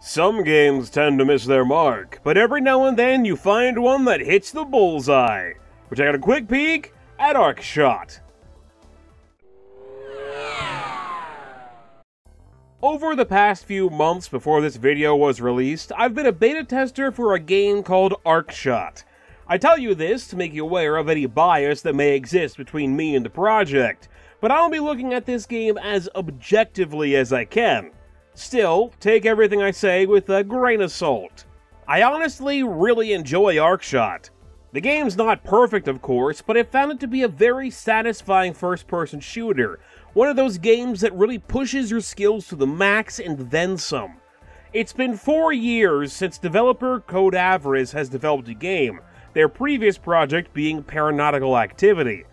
Some games tend to miss their mark, but every now and then you find one that hits the bullseye. We're taking a quick peek at Arkshot. Over the past few months before this video was released, I've been a beta tester for a game called Arkshot. I tell you this to make you aware of any bias that may exist between me and the project, but I'll be looking at this game as objectively as I can. Still, take everything I say with a grain of salt. I honestly really enjoy Arkshot. The game's not perfect, of course, but I found it to be a very satisfying first-person shooter, one of those games that really pushes your skills to the max and then some. It's been 4 years since developer Code Avarice has developed a game, their previous project being Paranautical Activity.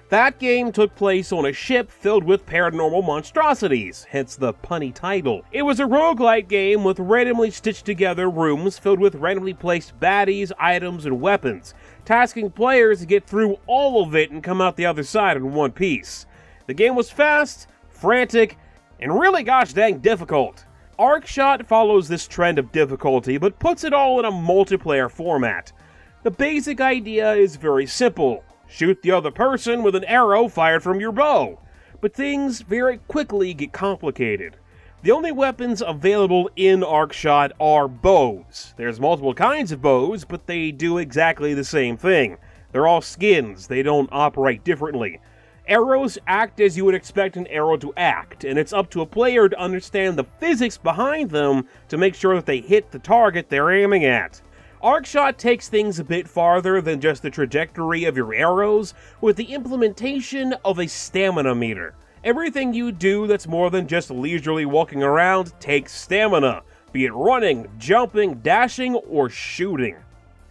That game took place on a ship filled with paranormal monstrosities, hence the punny title. It was a roguelike game with randomly stitched together rooms filled with randomly placed baddies, items, and weapons, tasking players to get through all of it and come out the other side in one piece. The game was fast, frantic, and really gosh dang difficult. Arkshot follows this trend of difficulty, but puts it all in a multiplayer format. The basic idea is very simple. Shoot the other person with an arrow fired from your bow. But things very quickly get complicated. The only weapons available in Arkshot are bows. There's multiple kinds of bows, but they do exactly the same thing. They're all skins, they don't operate differently. Arrows act as you would expect an arrow to act, and it's up to a player to understand the physics behind them to make sure that they hit the target they're aiming at. Arkshot takes things a bit farther than just the trajectory of your arrows with the implementation of a stamina meter. Everything you do that's more than just leisurely walking around takes stamina, be it running, jumping, dashing, or shooting.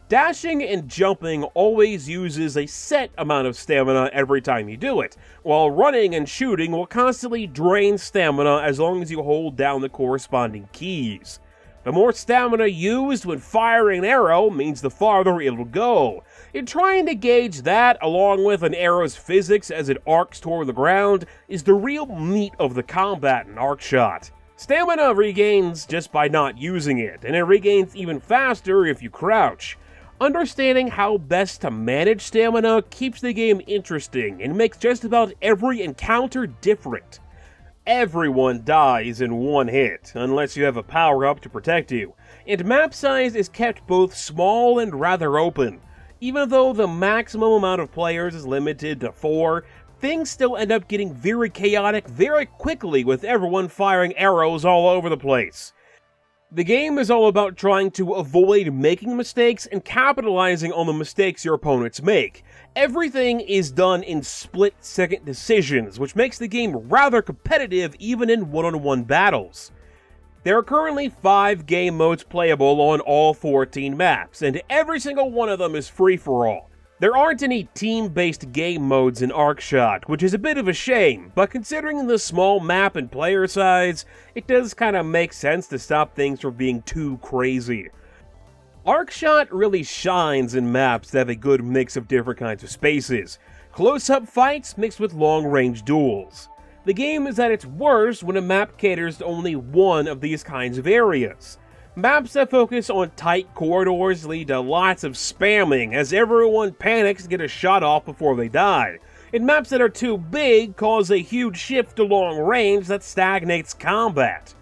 Dashing and jumping always uses a set amount of stamina every time you do it, while running and shooting will constantly drain stamina as long as you hold down the corresponding keys. The more stamina used when firing an arrow means the farther it'll go. In trying to gauge that, along with an arrow's physics as it arcs toward the ground, is the real meat of the combat in Arkshot. Stamina regains just by not using it, and it regains even faster if you crouch. Understanding how best to manage stamina keeps the game interesting and makes just about every encounter different. Everyone dies in one hit, unless you have a power-up to protect you, and map size is kept both small and rather open. Even though the maximum amount of players is limited to 4, things still end up getting very chaotic very quickly with everyone firing arrows all over the place. The game is all about trying to avoid making mistakes and capitalizing on the mistakes your opponents make. Everything is done in split-second decisions, which makes the game rather competitive even in one-on-one battles. There are currently 5 game modes playable on all 14 maps, and every single one of them is free-for-all. There aren't any team-based game modes in Arkshot, which is a bit of a shame, but considering the small map and player size, it does kinda make sense to stop things from being too crazy. Arkshot really shines in maps that have a good mix of different kinds of spaces, close-up fights mixed with long-range duels. The game is at its worst when a map caters to only one of these kinds of areas. Maps that focus on tight corridors lead to lots of spamming as everyone panics to get a shot off before they die, and maps that are too big cause a huge shift to long range that stagnates combat.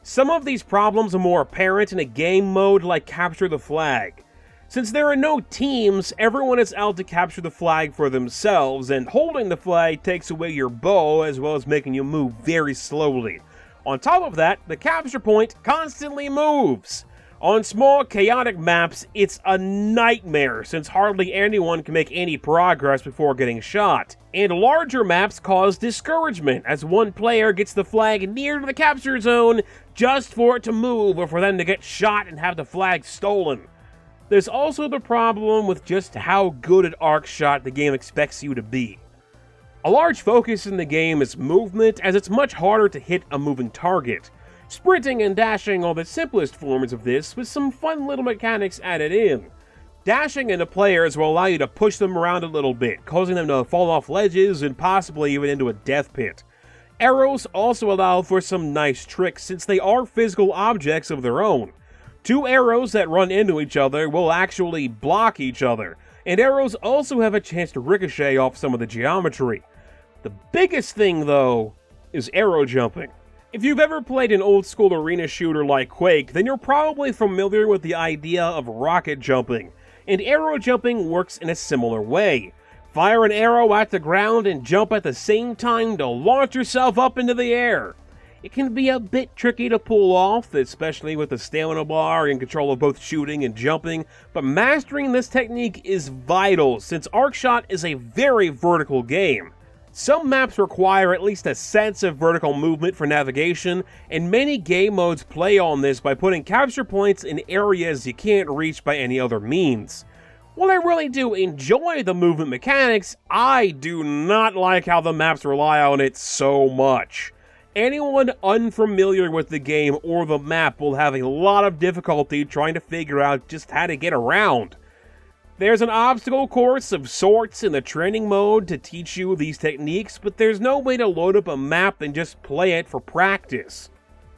Some of these problems are more apparent in a game mode like Capture the Flag. Since there are no teams, everyone is out to capture the flag for themselves, and holding the flag takes away your bow as well as making you move very slowly. On top of that, the capture point constantly moves. On small, chaotic maps, it's a nightmare since hardly anyone can make any progress before getting shot. And larger maps cause discouragement as one player gets the flag near to the capture zone just for it to move or for them to get shot and have the flag stolen. There's also the problem with just how good at Arkshot the game expects you to be. A large focus in the game is movement, as it's much harder to hit a moving target. Sprinting and dashing are the simplest forms of this, with some fun little mechanics added in. Dashing into players will allow you to push them around a little bit, causing them to fall off ledges and possibly even into a death pit. Arrows also allow for some nice tricks since they are physical objects of their own. Two arrows that run into each other will actually block each other, and arrows also have a chance to ricochet off some of the geometry. The biggest thing, though, is arrow jumping. If you've ever played an old-school arena shooter like Quake, then you're probably familiar with the idea of rocket jumping, and arrow jumping works in a similar way. Fire an arrow at the ground and jump at the same time to launch yourself up into the air. It can be a bit tricky to pull off, especially with the stamina bar and control of both shooting and jumping, but mastering this technique is vital since Arkshot is a very vertical game. Some maps require at least a sense of vertical movement for navigation, and many game modes play on this by putting capture points in areas you can't reach by any other means. While I really do enjoy the movement mechanics, I do not like how the maps rely on it so much. Anyone unfamiliar with the game or the map will have a lot of difficulty trying to figure out just how to get around. There's an obstacle course of sorts in the training mode to teach you these techniques, but there's no way to load up a map and just play it for practice.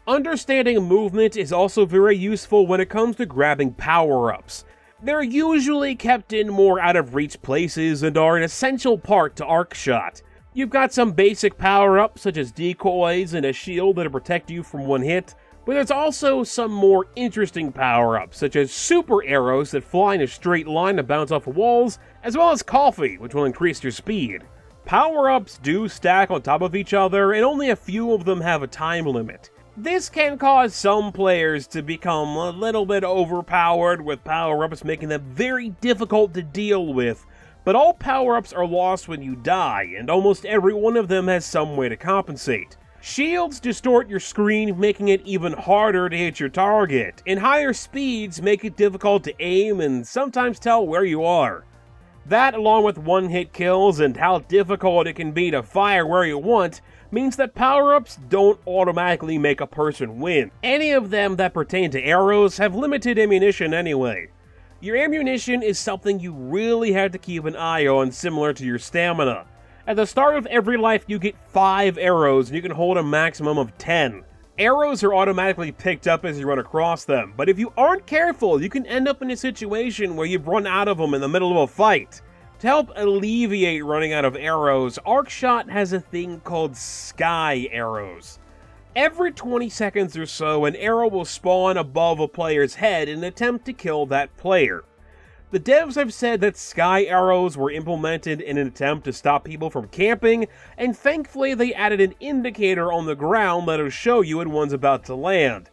Understanding movement is also very useful when it comes to grabbing power-ups. They're usually kept in more out-of-reach places and are an essential part to Arkshot. You've got some basic power-ups such as decoys and a shield that'll protect you from one hit, but there's also some more interesting power-ups such as super arrows that fly in a straight line and bounce off of walls, as well as coffee, which will increase your speed. Power-ups do stack on top of each other, and only a few of them have a time limit. This can cause some players to become a little bit overpowered, with power-ups making them very difficult to deal with, but all power-ups are lost when you die, and almost every one of them has some way to compensate. Shields distort your screen, making it even harder to hit your target, and higher speeds make it difficult to aim and sometimes tell where you are. That, along with one-hit kills and how difficult it can be to fire where you want, means that power-ups don't automatically make a person win. Any of them that pertain to arrows have limited ammunition anyway. Your ammunition is something you really have to keep an eye on, similar to your stamina. At the start of every life you get 5 arrows and you can hold a maximum of 10. Arrows are automatically picked up as you run across them, but if you aren't careful you can end up in a situation where you've run out of them in the middle of a fight. To help alleviate running out of arrows, Arkshot has a thing called sky arrows. Every 20 seconds or so, an arrow will spawn above a player's head in an attempt to kill that player. The devs have said that sky arrows were implemented in an attempt to stop people from camping, and thankfully they added an indicator on the ground that'll show you when one's about to land.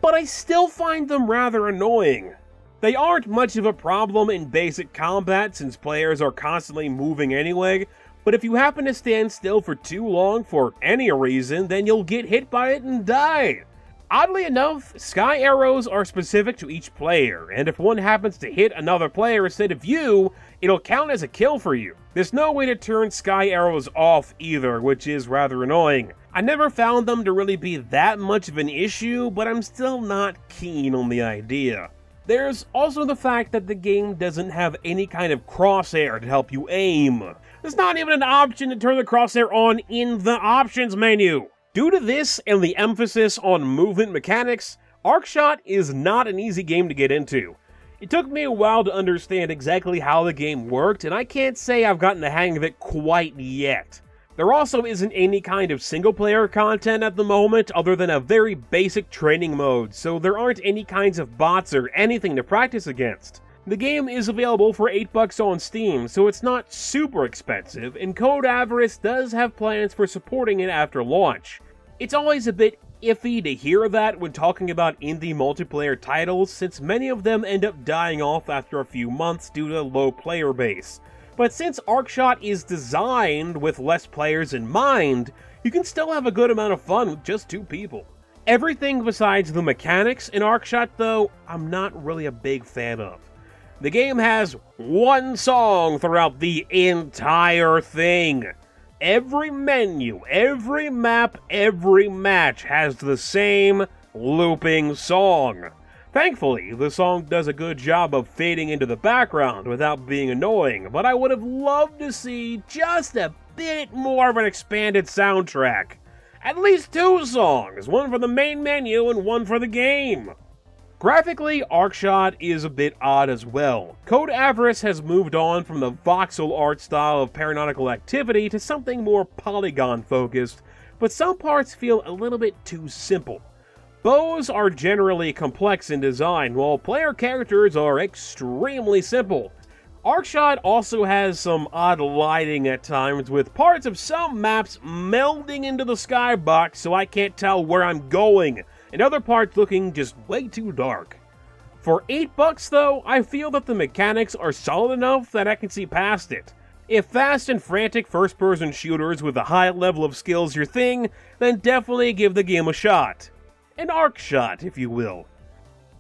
But I still find them rather annoying. They aren't much of a problem in basic combat since players are constantly moving anyway, but if you happen to stand still for too long for any reason, then you'll get hit by it and die. Oddly enough, sky arrows are specific to each player, and if one happens to hit another player instead of you, it'll count as a kill for you. There's no way to turn sky arrows off either, which is rather annoying. I never found them to really be that much of an issue, but I'm still not keen on the idea. There's also the fact that the game doesn't have any kind of crosshair to help you aim. There's not even an option to turn the crosshair on in the options menu. Due to this and the emphasis on movement mechanics, Arkshot is not an easy game to get into. It took me a while to understand exactly how the game worked, and I can't say I've gotten the hang of it quite yet. There also isn't any kind of single-player content at the moment other than a very basic training mode, so there aren't any kinds of bots or anything to practice against. The game is available for $8 on Steam, so it's not super expensive, and Code Avarice does have plans for supporting it after launch. It's always a bit iffy to hear that when talking about indie multiplayer titles, since many of them end up dying off after a few months due to low player base. But since Arkshot is designed with less players in mind, you can still have a good amount of fun with just 2 people. Everything besides the mechanics in Arkshot, though, I'm not really a big fan of. The game has one song throughout the entire thing. Every menu, every map, every match has the same looping song. Thankfully, the song does a good job of fading into the background without being annoying, but I would have loved to see just a bit more of an expanded soundtrack. At least 2 songs, one for the main menu and one for the game. Graphically, Arkshot is a bit odd as well. Code Avarice has moved on from the voxel art style of Paranautical Activity to something more polygon-focused, but some parts feel a little bit too simple. Bows are generally complex in design, while player characters are extremely simple. Arkshot also has some odd lighting at times, with parts of some maps melding into the skybox so I can't tell where I'm going, and other parts looking just way too dark. For $8 though, I feel that the mechanics are solid enough that I can see past it. If fast and frantic first-person shooters with a high level of skill is your thing, then definitely give the game a shot. An Arkshot, if you will.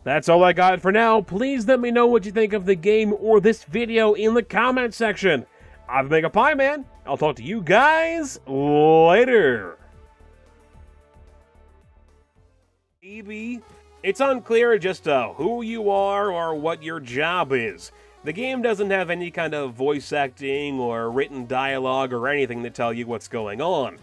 That's all I got for now. Please let me know what you think of the game or this video in the comment section. I'm MegapieMan. I'll talk to you guys later. Maybe. It's unclear just who you are or what your job is. The game doesn't have any kind of voice acting or written dialogue or anything to tell you what's going on.